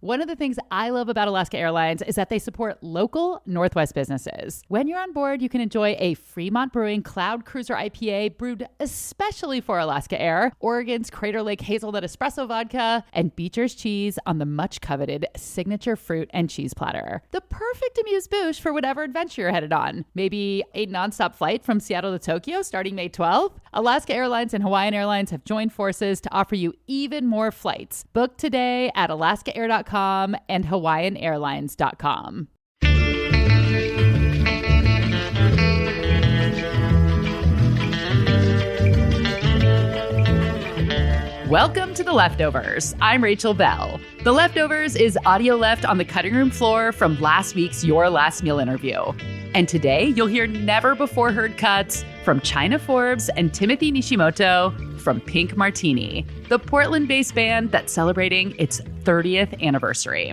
One of the things I love about Alaska Airlines is that they support local Northwest businesses. When you're on board, you can enjoy a Fremont Brewing Cloud Cruiser IPA brewed especially for Alaska Air, Oregon's Crater Lake Hazelnut Espresso Vodka, and Beecher's cheese on the much coveted signature fruit and cheese platter. The perfect amuse-bouche for whatever adventure you're headed on. Maybe a nonstop flight from Seattle to Tokyo starting May 12th. Alaska Airlines and Hawaiian Airlines have joined forces to offer you even more flights. Book today at alaskaair.com and hawaiianairlines.com. Welcome to The Leftovers. I'm Rachel Bell. The Leftovers is audio left on the cutting room floor from last week's Your Last Meal interview. And today you'll hear never before heard cuts from China Forbes and Timothy Nishimoto from Pink Martini, the Portland-based band that's celebrating its 30th anniversary.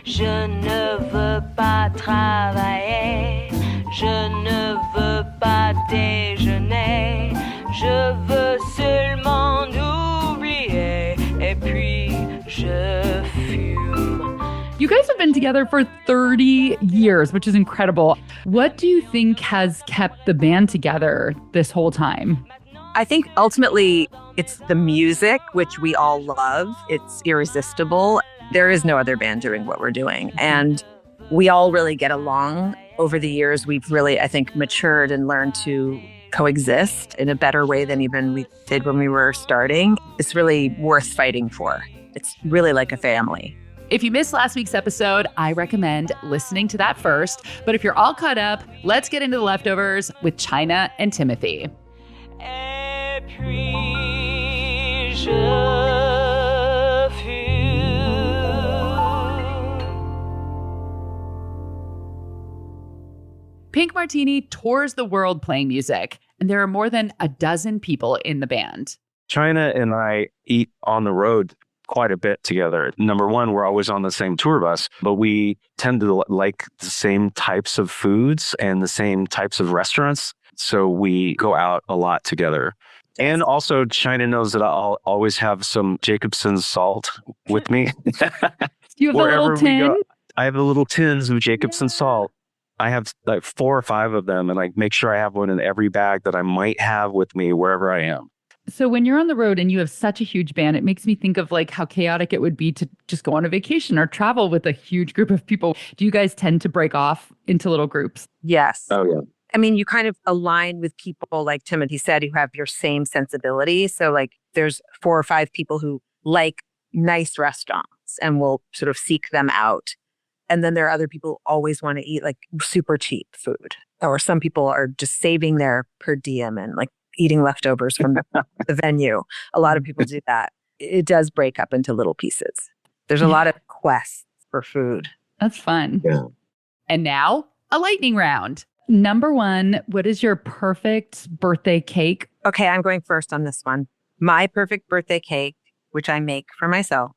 Je ne veux pas travailler, je ne veux pas déjeuner, je veux seulement oublier, et puis je fume. You guys have been together for 30 years, which is incredible. What do you think has kept the band together this whole time? I think ultimately it's the music, which we all love. It's irresistible. There is no other band doing what we're doing. And we all really get along. Over the years, we've really, I think, matured and learned to coexist in a better way than even we did when we were starting. It's really worth fighting for. It's really like a family. If you missed last week's episode, I recommend listening to that first. But if you're all caught up, let's get into The Leftovers with China and Timothy. Et puis je fume. Pink Martini tours the world playing music, and there are more than a dozen people in the band. China and I eat on the road quite a bit together. Number one, we're always on the same tour bus, but we tend to like the same types of foods and the same types of restaurants. So we go out a lot together. And also, China knows that I'll always have some Jacobson's salt with me. You have a little tin? I have the little tins of Jacobson's salt. I have like 4 or 5 of them, and I make sure I have one in every bag that I might have with me wherever I am. So when you're on the road and you have such a huge band, it makes me think of like how chaotic it would be to just go on a vacation or travel with a huge group of people. Do you guys tend to break off into little groups? Yes. Oh, yeah. I mean, you kind of align with people, like Timothy said, who have your same sensibility. So like there's 4 or 5 people who like nice restaurants and will sort of seek them out. And then there are other people who always want to eat like super cheap food. Or some people are just saving their per diem and like eating leftovers from the venue. A lot of people do that. It does break up into little pieces. There's a lot of quests for food. That's fun. Yeah. And now a lightning round. Number 1, what is your perfect birthday cake? Okay, I'm going first on this one. My perfect birthday cake, which I make for myself,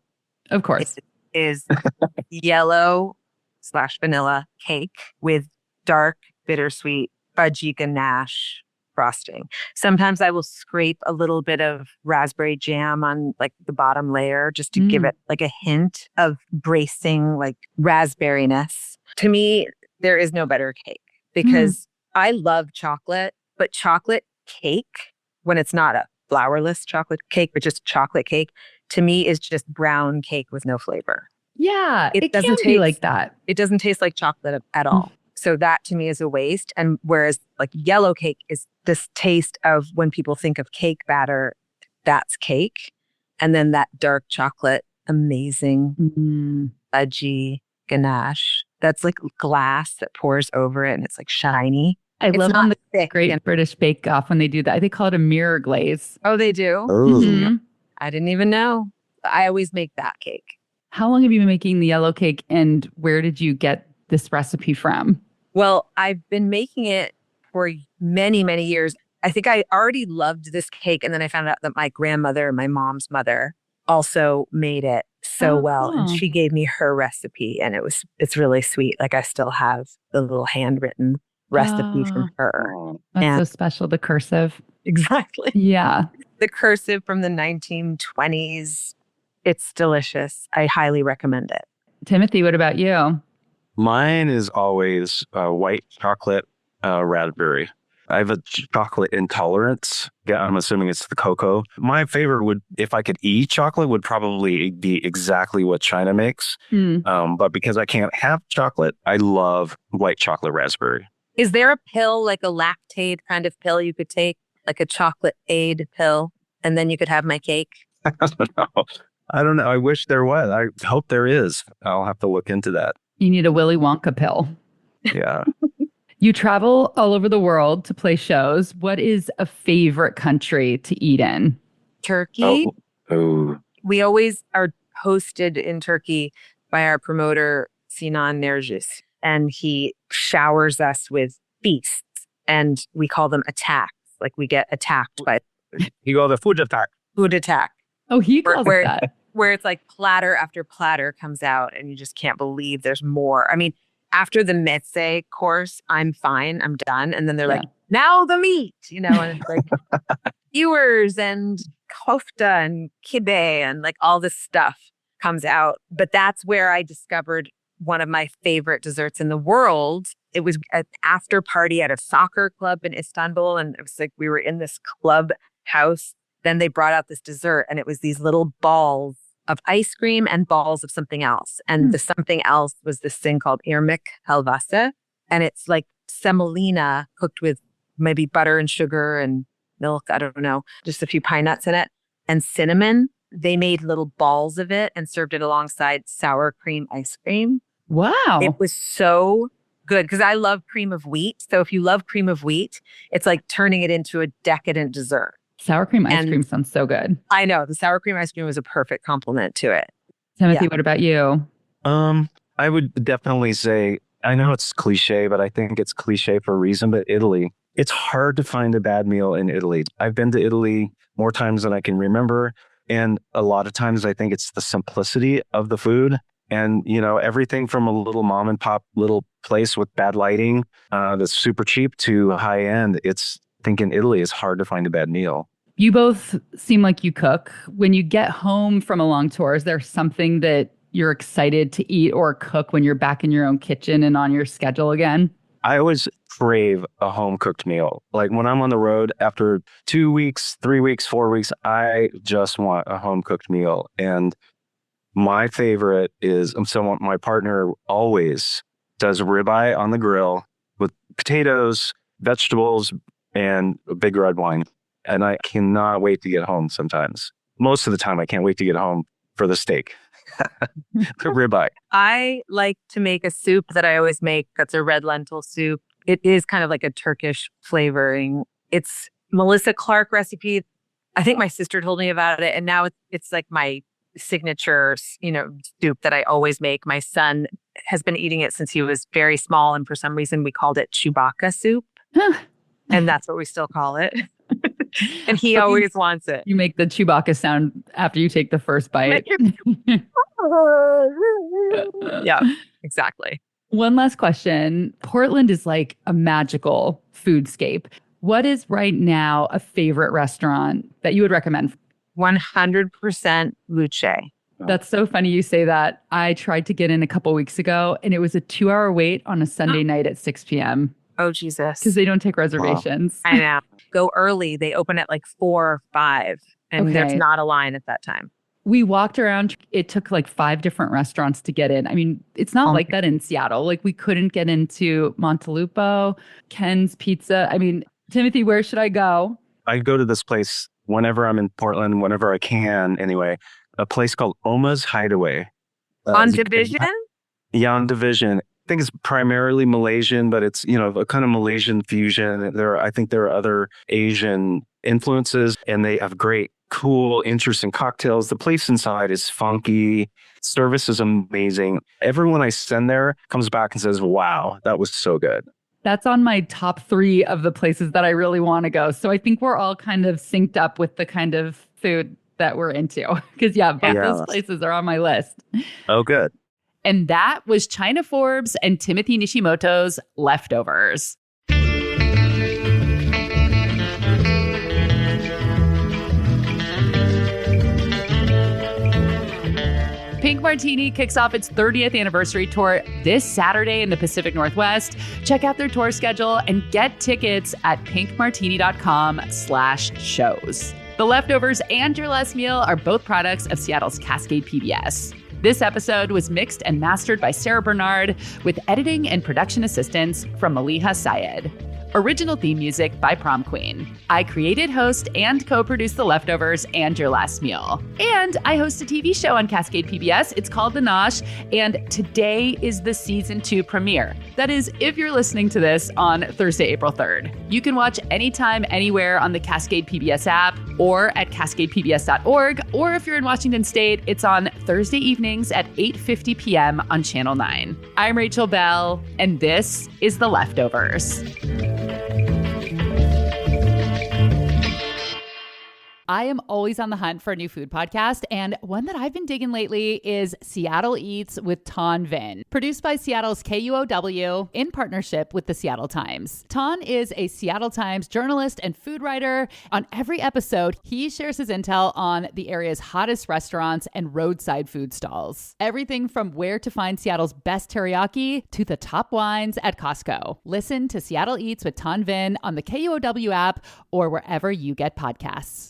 Of course. is yellow/vanilla cake with dark, bittersweet fudgy ganache frosting. Sometimes I will scrape a little bit of raspberry jam on like the bottom layer just to give it like a hint of bracing like raspberryness. To me, there is no better cake because I love chocolate, but chocolate cake, when it's not a flourless chocolate cake, but just chocolate cake, to me is just brown cake with no flavor. Yeah, it doesn't can taste be like that. It doesn't taste like chocolate at all. So that to me is a waste. And whereas like yellow cake is this taste of when people think of cake batter, that's cake. And then that dark chocolate, amazing, fudgy ganache. That's like glass that pours over it and it's like shiny. I love on the thick Great British Bake Off when they do that. They call it a mirror glaze. Oh, they do? Mhm. I didn't even know. I always make that cake. How long have you been making the yellow cake and where did you get this recipe from? Well, I've been making it for many, many years. I think I already loved this cake. And then I found out that my grandmother, my mom's mother, also made it so well. And she gave me her recipe and it's really sweet. Like I still have the little handwritten recipe from her. That's so special, the cursive. Exactly. Yeah. The cursive from the 1920s. It's delicious. I highly recommend it. Timothy, what about you? Mine is always white chocolate raspberry. I have a chocolate intolerance. Yeah, I'm assuming it's the cocoa. My favorite would, if I could eat chocolate, would probably be exactly what China makes. But because I can't have chocolate, I love white chocolate raspberry. Is there a pill, like a lactate kind of pill you could take, like a chocolate aid pill, and then you could have my cake? I don't know. I don't know. I wish there was. I hope there is. I'll have to look into that. You need a Willy Wonka pill. Yeah. You travel all over the world to play shows. What is a favorite country to eat in? Turkey. Oh. We always are hosted in Turkey by our promoter, Sinan Nergis, and he showers us with feasts, and we call them attacks. Like we get attacked by You go the food attack. food attack. Oh, he calls it that. Where it's like platter after platter comes out and you just can't believe there's more. I mean, after the meze course, I'm fine, I'm done. And then they're like, now the meat, and it's like skewers and kofta and kibbeh and like all this stuff comes out. But that's where I discovered one of my favorite desserts in the world. It was an after party at a soccer club in Istanbul. And it was like we were in this club house. Then they brought out this dessert and it was these little balls of ice cream and balls of something else. And the something else was this thing called irmik helvası. And it's like semolina cooked with maybe butter and sugar and milk. I don't know, just a few pine nuts in it and cinnamon. They made little balls of it and served it alongside sour cream ice cream. Wow. It was so good because I love cream of wheat. So if you love cream of wheat, it's like turning it into a decadent dessert. Sour cream ice cream sounds so good. I know. The sour cream ice cream was a perfect complement to it. Timothy, what about you? I would definitely say, I know it's cliche, but I think it's cliche for a reason, but Italy. It's hard to find a bad meal in Italy. I've been to Italy more times than I can remember. And a lot of times I think it's the simplicity of the food. And, everything from a little mom and pop little place with bad lighting that's super cheap to high end. I think in Italy, it's hard to find a bad meal. You both seem like you cook. When you get home from a long tour, is there something that you're excited to eat or cook when you're back in your own kitchen and on your schedule again? I always crave a home cooked meal. Like when I'm on the road after 2 weeks, 3 weeks, 4 weeks, I just want a home cooked meal. And my favorite is, so my partner always does ribeye on the grill with potatoes, vegetables, and a big red wine. And I cannot wait to get home sometimes. Most of the time, I can't wait to get home for the steak. The ribeye. I like to make a soup that I always make. That's a red lentil soup. It is kind of like a Turkish flavoring. It's Melissa Clark recipe. I think my sister told me about it. And now it's like my signature, soup that I always make. My son has been eating it since he was very small. And for some reason, we called it Chewbacca soup. And that's what we still call it. And he always wants it. You make the Chewbacca sound after you take the first bite. Yeah, exactly. One last question. Portland is like a magical foodscape. What is right now a favorite restaurant that you would recommend? 100% Luce. That's so funny you say that. I tried to get in a couple weeks ago and it was a 2-hour wait on a Sunday night at 6 p.m. Oh, Jesus. Because they don't take reservations. Wow. I know. Go early. They open at like 4 or 5 and there's not a line at that time. We walked around. It took like 5 different restaurants to get in. I mean, it's not like that in Seattle. Like we couldn't get into Montelupo, Ken's Pizza. I mean, Timothy, where should I go? I go to this place whenever I'm in Portland, whenever I can anyway, a place called Oma's Hideaway. On Division? Yeah, on Division. I think it's primarily Malaysian, but it's, a kind of Malaysian fusion. I think there are other Asian influences, and they have great, cool, interesting cocktails. The place inside is funky. Service is amazing. Everyone I send there comes back and says, wow, that was so good. That's on my top 3 of the places that I really want to go. So I think we're all kind of synced up with the kind of food that we're into. Because both those places are on my list. Oh, good. And that was China Forbes and Timothy Nishimoto's Leftovers. Pink Martini kicks off its 30th anniversary tour this Saturday in the Pacific Northwest. Check out their tour schedule and get tickets at pinkmartini.com/shows. The Leftovers and Your Last Meal are both products of Seattle's Cascade PBS. This episode was mixed and mastered by Sarah Bernard with editing and production assistance from Maliha Syed. Original theme music by Prom Queen. I created, host, and co-produced The Leftovers and Your Last Meal. And I host a TV show on Cascade PBS. It's called The Nosh, and today is the season 2 premiere. That is, if you're listening to this on Thursday, April 3rd. You can watch anytime, anywhere on the Cascade PBS app or at cascadepbs.org. Or if you're in Washington State, it's on Thursday evenings at 8:50 p.m. on Channel 9. I'm Rachel Bell, and this is The Leftovers. I am always on the hunt for a new food podcast, and one that I've been digging lately is Seattle Eats with Ton Vinh, produced by Seattle's KUOW in partnership with the Seattle Times. Ton is a Seattle Times journalist and food writer. On every episode, he shares his intel on the area's hottest restaurants and roadside food stalls. Everything from where to find Seattle's best teriyaki to the top wines at Costco. Listen to Seattle Eats with Ton Vinh on the KUOW app or wherever you get podcasts.